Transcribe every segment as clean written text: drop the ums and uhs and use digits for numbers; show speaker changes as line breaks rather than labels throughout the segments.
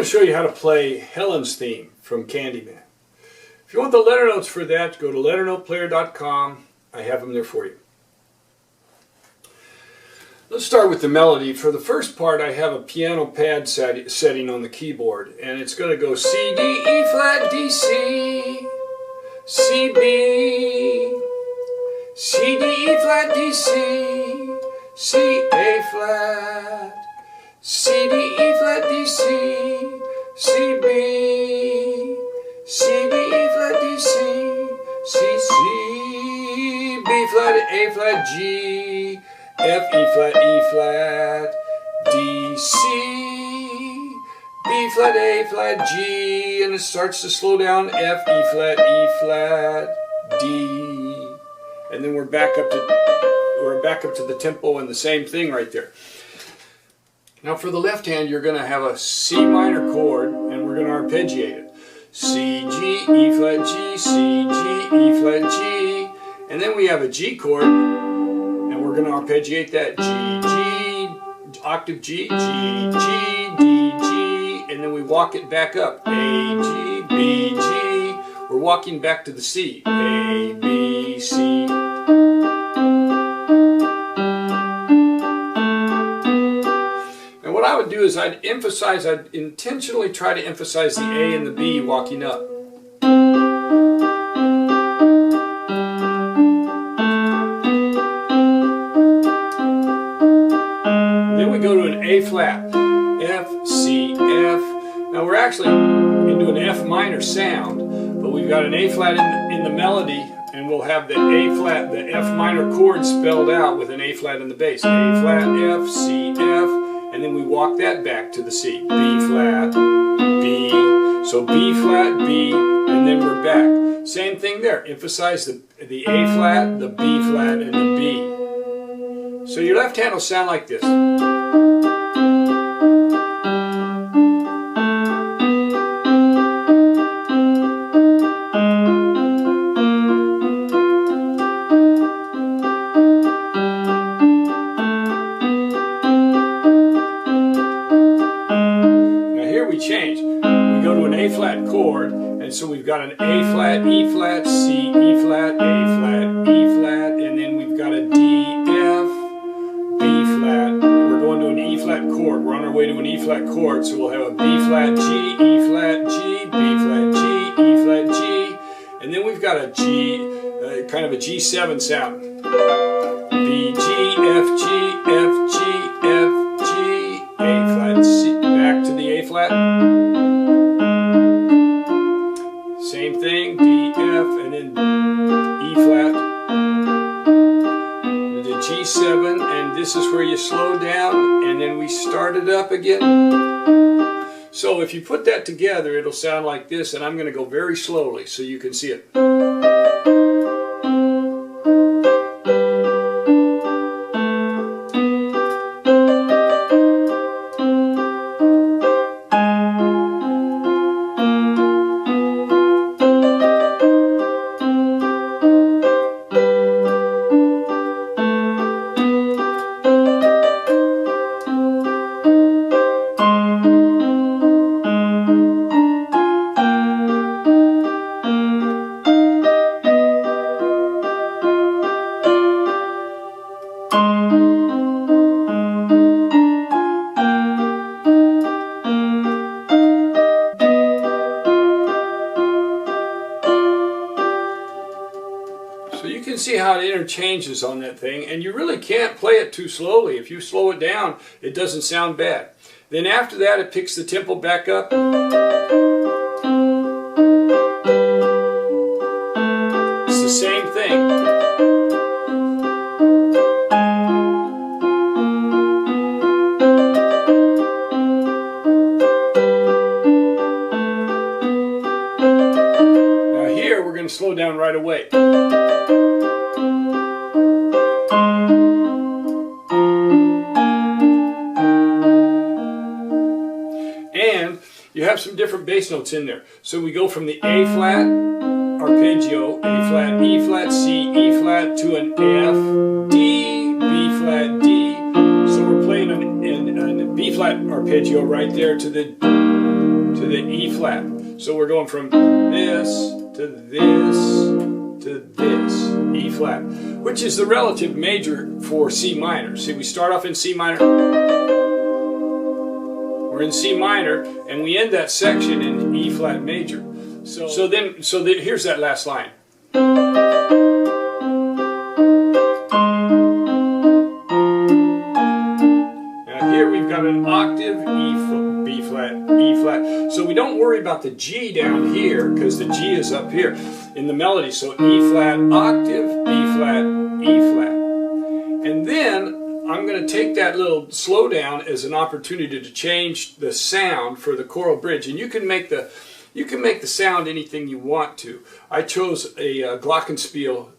show you how to play Helen's theme from Candyman. If you want the letter notes for that, go to LetterNotePlayer.com. I have them there for you. Let's start with the melody. For the first part, I have a piano pad setting on the keyboard, and it's going to go C, D, E flat, D, C, C, B, C, D, E flat, D, C, C, A flat, C, D, E flat, D, C, C, B, C, D, E flat, D, C, C, C, B flat, A flat, G, F, E flat, D, C, B flat, A flat, G, and it starts to slow down, F, E flat, D, and then we're back up to the tempo and the same thing right there. Now for the left hand, you're going to have a C minor chord, and we're going to arpeggiate it. C, G, E flat, G, C, G, E flat, G, and then we have a G chord, and we're going to arpeggiate that G, G, octave G, G, G, D, G, and then we walk it back up. A, G, B, G. We're walking back to the C. A, B, C. And what I would do is I'd intentionally try to emphasize the A and the B walking up. Go to an A flat, F, C, F. Now we're actually into an F minor sound, but we've got an A flat in the melody, and we'll have the A flat, the F minor chord spelled out with an A flat in the bass. A flat, F, C, F, and then we walk that back to the C. B flat, B, so B flat, B, and then we're back. Same thing there, emphasize the A flat, the B flat, and the B. So your left hand will sound like this. Change. We go to an A flat chord, and so we've got an A flat, E flat, C, E flat, A flat, E flat, and then we've got a D, F, B flat, and we're going to an E flat chord. We're on our way to an E flat chord, so we'll have a B flat, G, E flat, G, B flat, G, E flat, G, and then we've got a G, kind of a G7 sound. B, G, F, G, F, G, F, G, A flat, C, back to the A flat. Same thing, D, F, and then E flat. The G7, and this is where you slow down, and then we start it up again. So if you put that together, it'll sound like this, and I'm going to go very slowly so you can see it. So you can see how it interchanges on that thing, and you really can't play it too slowly. If you slow it down, it doesn't sound bad. Then after that, it picks the tempo back up. It's the same thing. Now here, we're going to slow down right away. And you have some different bass notes in there. So we go from the A flat, arpeggio, A flat, E flat, C, E flat, to an F, D, B flat, D. So we're playing an B flat arpeggio right there to the to the E flat. So we're going from this to this to this, E flat, which is the relative major for C minor. See, we start off in C minor, we're in C minor, and we end that section in E flat major. So here's that last line. Now here we've got an octave B flat, E flat. So we don't worry about the G down here because the G is up here in the melody. So E flat, octave, B flat, E flat. And then I'm going to take that little slowdown as an opportunity to change the sound for the choral bridge. And you can make the sound anything you want to. I chose a glockenspiel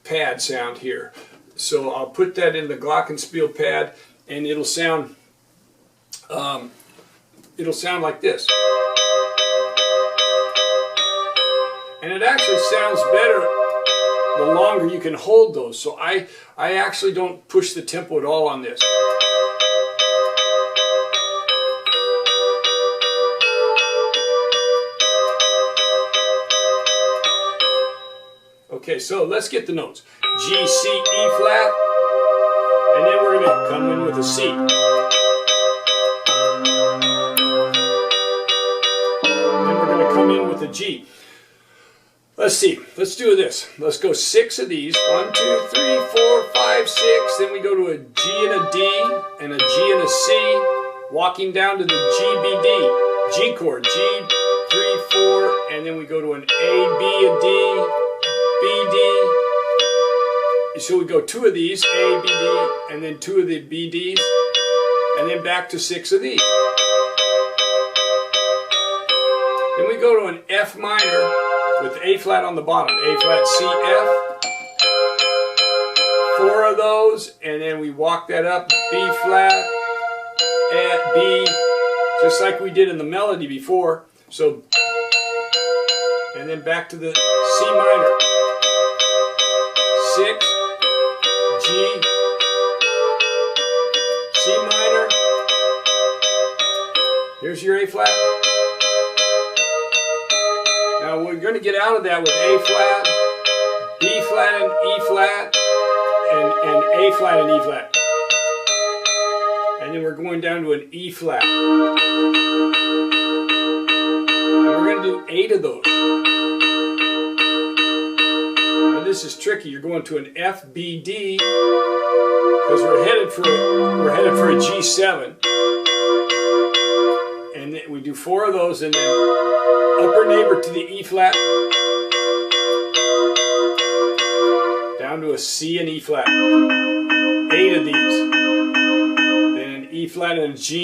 pad sound here. So I'll put that in the glockenspiel pad and it'll sound like this. And it actually sounds better the longer you can hold those. So I actually don't push the tempo at all on this. Okay, so let's get the notes. G, C, E flat, and then we're going to come in with a C. Then we're going to come in with a G. Let's see, let's do this. Let's go 6 of these. 1, 2, 3, 4, 5, 6. Then we go to a G and a D, and a G and a C, walking down to the G, B, D, G chord, G, 3, 4, and then we go to an A, B, a D, B, D. So we go 2 of these, A, B, D, and then 2 of the B, Ds, and then back to 6 of these. Then we go to an F minor with A flat on the bottom, A flat, C, F. 4 of those, and then we walk that up, B flat, at B, just like we did in the melody before. So, and then back to the C minor. 6, G, C minor, here's your A flat. Now we're going to get out of that with A flat, B flat and E flat, and A flat and E flat. And then we're going down to an E flat. And we're going to do 8 of those. This is tricky. You're going to an F, B, D because we're headed for a G7, and then we do 4 of those, and then upper neighbor to the E flat, down to a C and E flat. 8 of these, then an E flat and a G.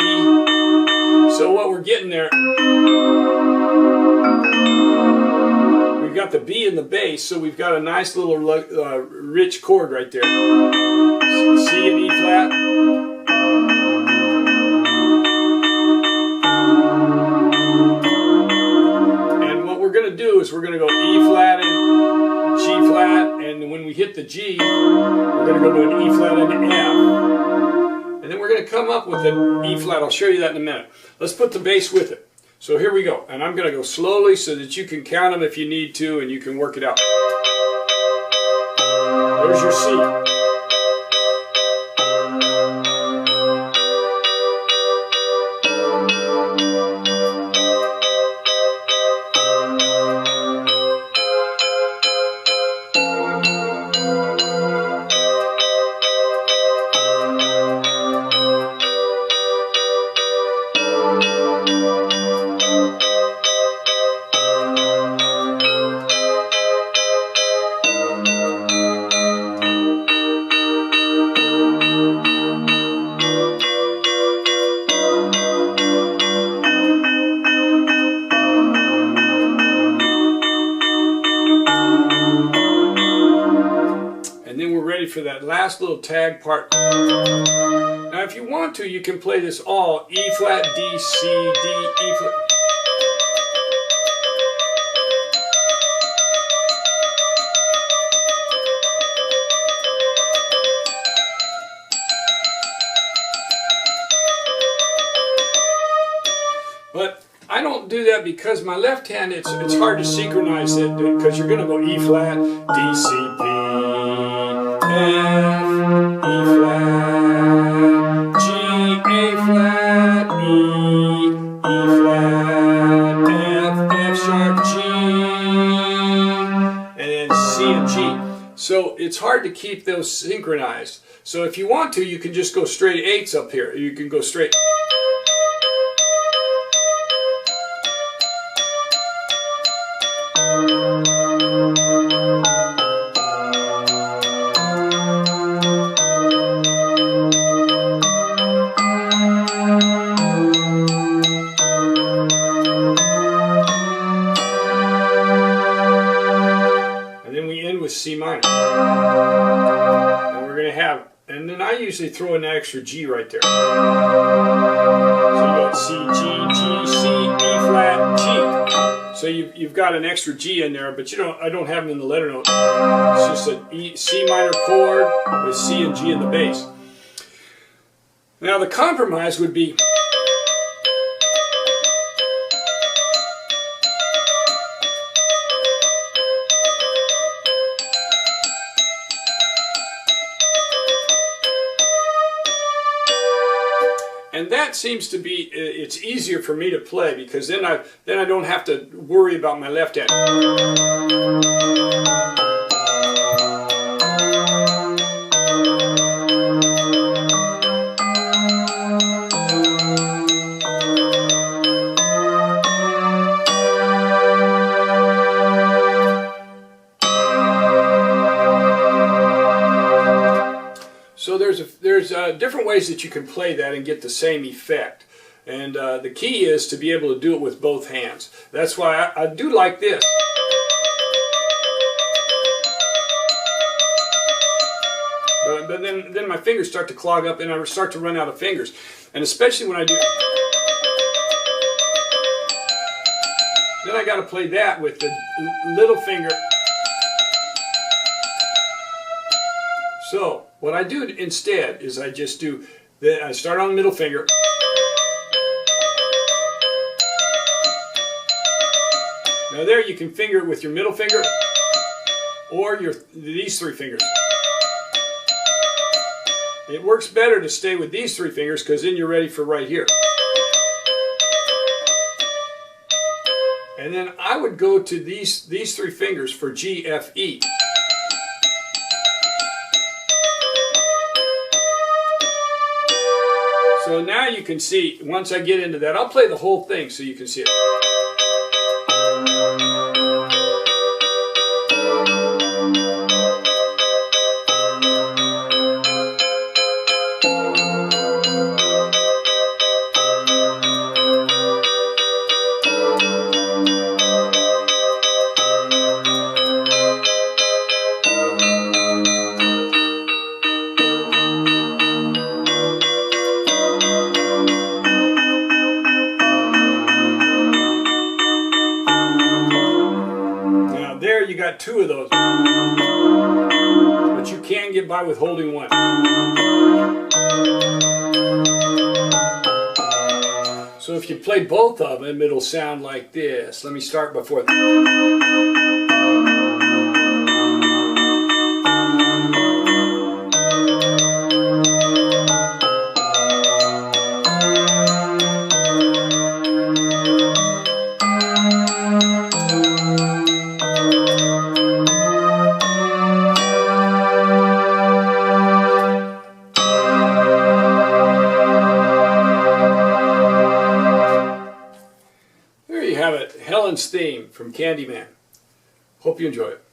So what we're getting there. We've got the B in the bass, so we've got a nice little rich chord right there. C and E flat. And what we're going to do is we're going to go E flat and G flat, and when we hit the G, we're going to go to an E flat and an F. And then we're going to come up with an E flat. I'll show you that in a minute. Let's put the bass with it. So here we go, and I'm going to go slowly so that you can count them if you need to, and you can work it out. There's your C. For that last little tag part. Now if you want to, you can play this all E flat, D, C, D, E flat. But I don't do that because my left hand, it's hard to synchronize it because you're going to go E flat, D, C, B, F, E flat, G, A flat, E, E flat, F sharp, G, and then C and G. So it's hard to keep those synchronized. So if you want to, you can just go straight eighths up here. You can go straight. With C minor. And we're going to have, and then I usually throw an extra G right there. So you got C, G, G, C, E flat, G. So you've got an extra G in there, but I don't have them in the letter note. It's just a C minor chord with C and G in the bass. Now the compromise would be and that seems to be, it's easier for me to play because then I don't have to worry about my left hand. So there's different ways that you can play that and get the same effect. And the key is to be able to do it with both hands. That's why I do like this. But then my fingers start to clog up and I start to run out of fingers. And especially when I do... Then I got to play that with the little finger. So what I do instead is I just do, I start on the middle finger. Now there you can finger it with your middle finger or these three fingers. It works better to stay with these three fingers because then you're ready for right here. And then I would go to these three fingers for G, F, E. So now you can see, once I get into that, I'll play the whole thing so you can see it. There you got two of those, but you can get by with holding one. So if you play both of them, it'll sound like this. Let me start before. There you have it, Helen's theme from Candyman. Hope you enjoy it.